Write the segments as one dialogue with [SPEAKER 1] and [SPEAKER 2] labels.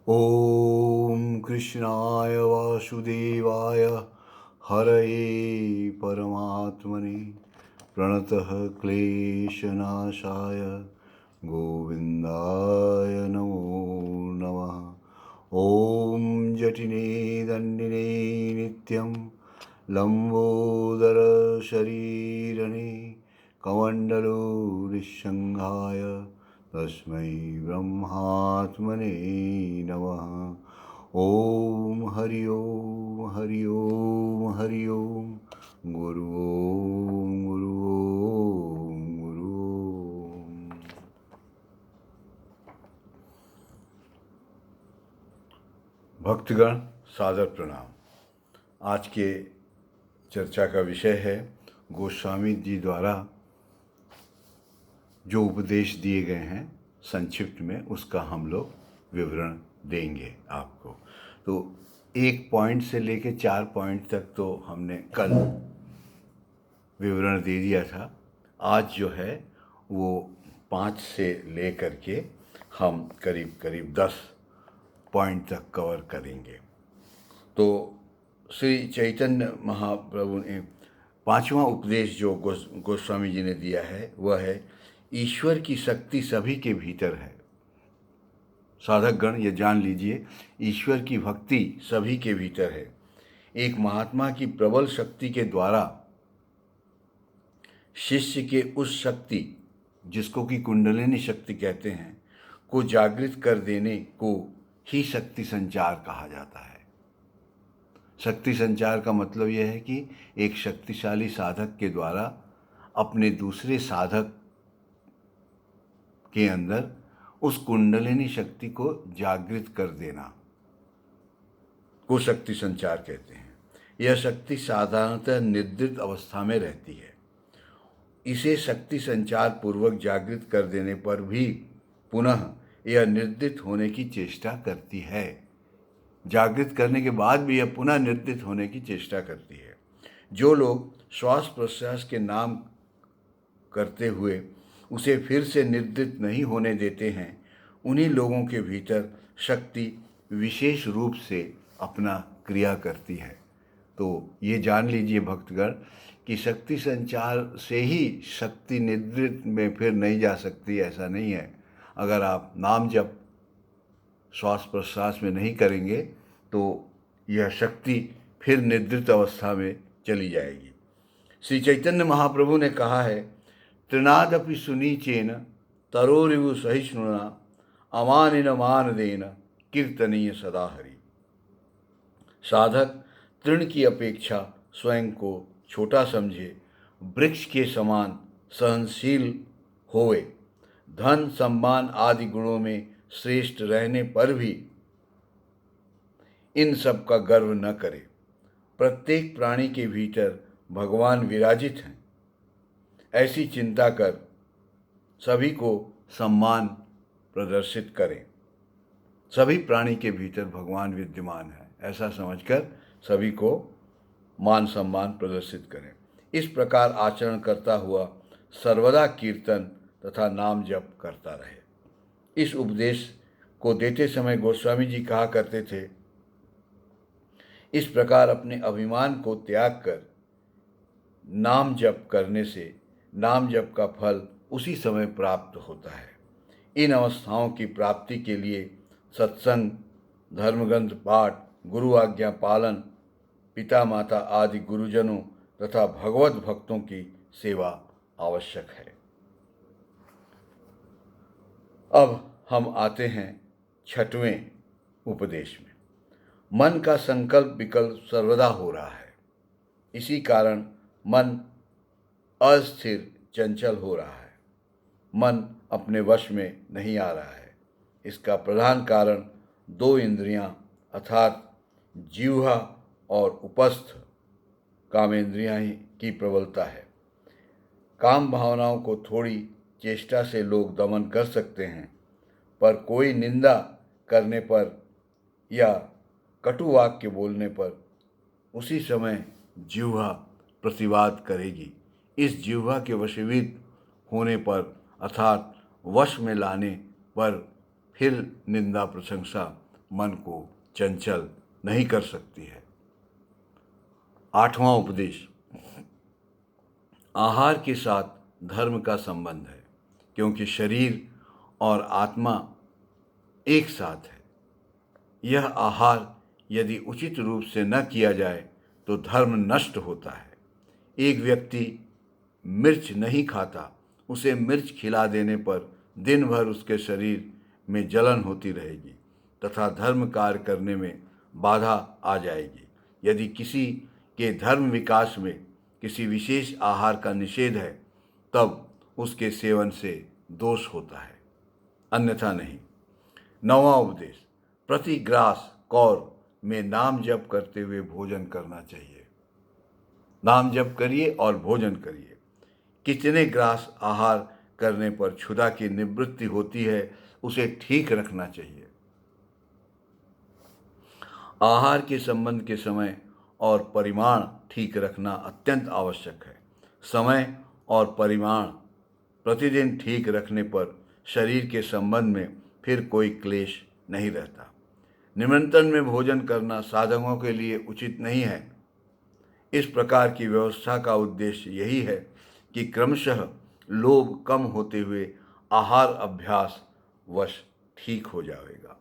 [SPEAKER 1] ॐ कृष्णाय वासुदेवाय हरये परमात्मने प्रणतः क्लेशनाशाय गोविन्दाय नमो नमः। ॐ जटिने दण्डिने नित्यं लम्बोदरशरीरने कमण्डलो निःसङ्गाय तस्मै ब्रह्मात्मने नमः। ॐ हरि ओम हरि ओम हरि ओम। गुरु ओम गुरु ओम गुरु ओम। भक्तगण सादर प्रणाम। आज के चर्चा का विषय है गोस्वामी जी द्वारा जो उपदेश दिए गए हैं संक्षिप्त में, उसका हम लोग विवरण देंगे आपको। तो 1 पॉइंट से लेके 4 पॉइंट तक तो हमने कल विवरण दे दिया था। आज जो है वो 5 से ले करके हम करीब करीब 10 पॉइंट तक कवर करेंगे। तो श्री चैतन्य महाप्रभु ने 5वां उपदेश जो गोस्वामी जी ने दिया है वह है ईश्वर की शक्ति सभी के भीतर है। साधक गण ये जान लीजिए, ईश्वर की भक्ति सभी के भीतर है। एक महात्मा की प्रबल शक्ति के द्वारा शिष्य के उस शक्ति, जिसको कि कुंडलिनी शक्ति कहते हैं, को जागृत कर देने को ही शक्ति संचार कहा जाता है। शक्ति संचार का मतलब यह है कि एक शक्तिशाली साधक के द्वारा अपने दूसरे साधक के अंदर उस कुंडलिनी शक्ति को जागृत कर देना को शक्ति संचार कहते हैं। यह शक्ति साधारणतः निद्रित अवस्था में रहती है। इसे शक्ति संचार पूर्वक जागृत कर देने पर भी पुनः यह निद्रित होने की चेष्टा करती है। जागृत करने के बाद भी यह पुनः निद्रित होने की चेष्टा करती है। जो लोग श्वास प्रश्वास के नाम करते हुए उसे फिर से निद्रित नहीं होने देते हैं, उन्हीं लोगों के भीतर शक्ति विशेष रूप से अपना क्रिया करती है। तो ये जान लीजिए भक्तगण कि शक्ति संचार से ही शक्ति निद्रित में फिर नहीं जा सकती, ऐसा नहीं है। अगर आप नाम जप श्वास प्रश्वास में नहीं करेंगे तो यह शक्ति फिर निद्रित अवस्था में चली जाएगी। श्री चैतन्य महाप्रभु ने कहा है, तृणादपि सुनीचेन तरोरिव सहिष्णुना अमानिन मानदेन कीर्तनीय सदा हरि। साधक तृण की अपेक्षा स्वयं को छोटा समझे, वृक्ष के समान सहनशील होवे, धन सम्मान आदि गुणों में श्रेष्ठ रहने पर भी इन सब का गर्व न करे। प्रत्येक प्राणी के भीतर भगवान विराजित हैं, ऐसी चिंता कर सभी को सम्मान प्रदर्शित करें। सभी प्राणी के भीतर भगवान विद्यमान है, ऐसा समझकर सभी को मान सम्मान प्रदर्शित करें। इस प्रकार आचरण करता हुआ सर्वदा कीर्तन तथा नाम जप करता रहे। इस उपदेश को देते समय गोस्वामी जी कहा करते थे, इस प्रकार अपने अभिमान को त्याग कर नाम जप करने से नाम जप का फल उसी समय प्राप्त होता है। इन अवस्थाओं की प्राप्ति के लिए सत्संग, धर्मग्रंथ पाठ, गुरु आज्ञा पालन, पिता माता आदि गुरुजनों तथा भगवत भक्तों की सेवा आवश्यक है। अब हम आते हैं 6वें उपदेश में। मन का संकल्प विकल्प सर्वदा हो रहा है। इसी कारण मन अस्थिर चंचल हो रहा है। मन अपने वश में नहीं आ रहा है। इसका प्रधान कारण 2 इंद्रियां अर्थात जिह्वा और उपस्थ कामेंद्रियां की प्रबलता है। काम भावनाओं को थोड़ी चेष्टा से लोग दमन कर सकते हैं, पर कोई निंदा करने पर या कटु वाक्य बोलने पर उसी समय जिह्वा प्रतिवाद करेगी। इस जिह्वा के वशीभूत होने पर अर्थात वश में लाने पर फिर निंदा प्रशंसा मन को चंचल नहीं कर सकती है। 8वां उपदेश, आहार के साथ धर्म का संबंध है, क्योंकि शरीर और आत्मा एक साथ है। यह आहार यदि उचित रूप से न किया जाए तो धर्म नष्ट होता है। एक व्यक्ति मिर्च नहीं खाता, उसे मिर्च खिला देने पर दिन भर उसके शरीर में जलन होती रहेगी तथा धर्म कार्य करने में बाधा आ जाएगी। यदि किसी के धर्म विकास में किसी विशेष आहार का निषेध है, तब उसके सेवन से दोष होता है, अन्यथा नहीं। 9वां उपदेश, प्रति ग्रास कौर में नाम जप करते हुए भोजन करना चाहिए। नाम जप करिए और भोजन करिए। कितने ग्रास आहार करने पर क्षुधा की निवृत्ति होती है, उसे ठीक रखना चाहिए। आहार के संबंध के समय और परिमाण ठीक रखना अत्यंत आवश्यक है। समय और परिमाण प्रतिदिन ठीक रखने पर शरीर के संबंध में फिर कोई क्लेश नहीं रहता। निमंत्रण में भोजन करना साधकों के लिए उचित नहीं है। इस प्रकार की व्यवस्था का उद्देश्य यही है कि क्रमशः लोभ कम होते हुए आहार अभ्यास वश ठीक हो जाएगा।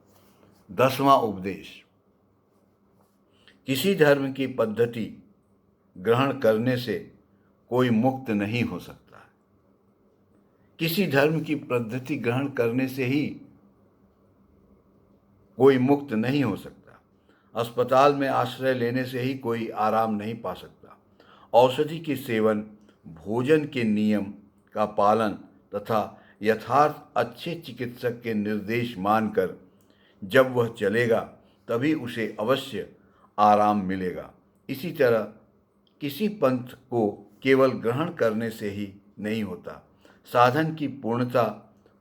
[SPEAKER 1] 10वां उपदेश, किसी धर्म की पद्धति ग्रहण करने से कोई मुक्त नहीं हो सकता। किसी धर्म की पद्धति ग्रहण करने से ही कोई मुक्त नहीं हो सकता। अस्पताल में आश्रय लेने से ही कोई आराम नहीं पा सकता। औषधि के सेवन, भोजन के नियम का पालन तथा यथार्थ अच्छे चिकित्सक के निर्देश मानकर जब वह चलेगा तभी उसे अवश्य आराम मिलेगा। इसी तरह किसी पंथ को केवल ग्रहण करने से ही नहीं होता। साधन की पूर्णता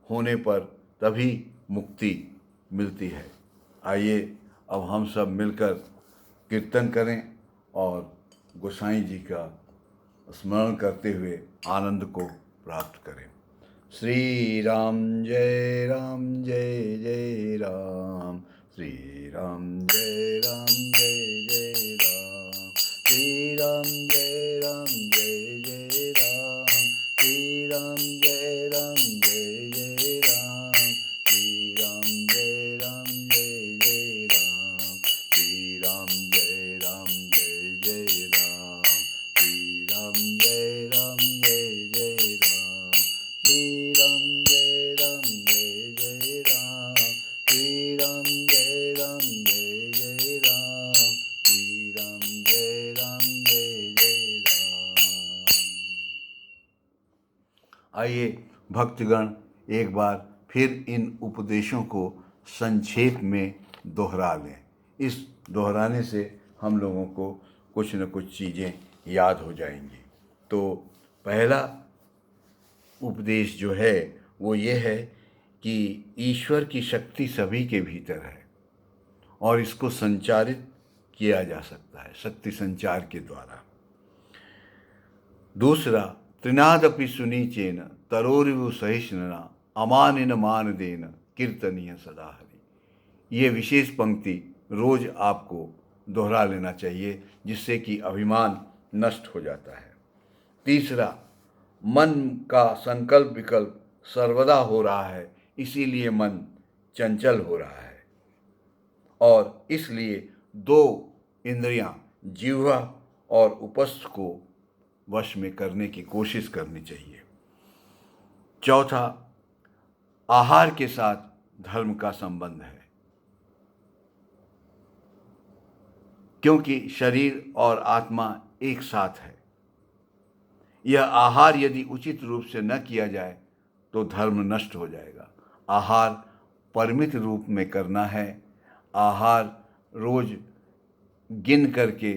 [SPEAKER 1] होने पर तभी मुक्ति मिलती है। आइए अब हम सब मिलकर कीर्तन करें और गोसाई जी का स्मरण करते हुए आनंद को प्राप्त करें। श्री राम जय जय राम, श्री राम जय जय राम, श्री राम जय जय राम, श्री राम जय जय राम, श्री राम जय जय राम, श्री राम जय जय राम, श्री राम जय जय राम, श्री राम जय जय राम, श्री राम जय जय राम, श्री राम जय जय राम। आइए भक्तगण एक बार फिर इन उपदेशों को संक्षेप में दोहरा लें। इस दोहराने से हम लोगों को कुछ न कुछ चीज़ें याद हो जाएंगी। तो पहला उपदेश जो है वो ये है कि ईश्वर की शक्ति सभी के भीतर है और इसको संचारित किया जा सकता है शक्ति संचार के द्वारा। दूसरा, त्रिनादपि सुनीचेन तरोरिवु सहिष्णुना अमानिन मानदेन कीर्तनीय सदा हरि। ये विशेष पंक्ति रोज आपको दोहरा लेना चाहिए, जिससे कि अभिमान नष्ट हो जाता है। तीसरा, मन का संकल्प विकल्प सर्वदा हो रहा है, इसीलिए मन चंचल हो रहा है और इसलिए दो इंद्रियां जिह्वा और उपस्थ को वश में करने की कोशिश करनी चाहिए। चौथा, आहार के साथ धर्म का संबंध है, क्योंकि शरीर और आत्मा एक साथ है। यह आहार यदि उचित रूप से न किया जाए तो धर्म नष्ट हो जाएगा। आहार परिमित रूप में करना है। आहार रोज गिन करके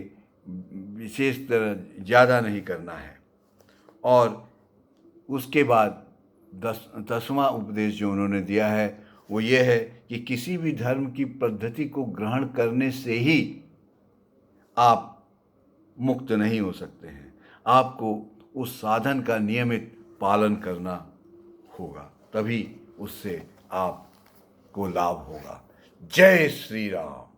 [SPEAKER 1] विशेष तरह ज़्यादा नहीं करना है। और उसके बाद 10वां उपदेश जो उन्होंने दिया है वो ये है कि किसी भी धर्म की पद्धति को ग्रहण करने से ही आप मुक्त नहीं हो सकते हैं। आपको उस साधन का नियमित पालन करना होगा, तभी उससे आपको लाभ होगा। जय श्री राम।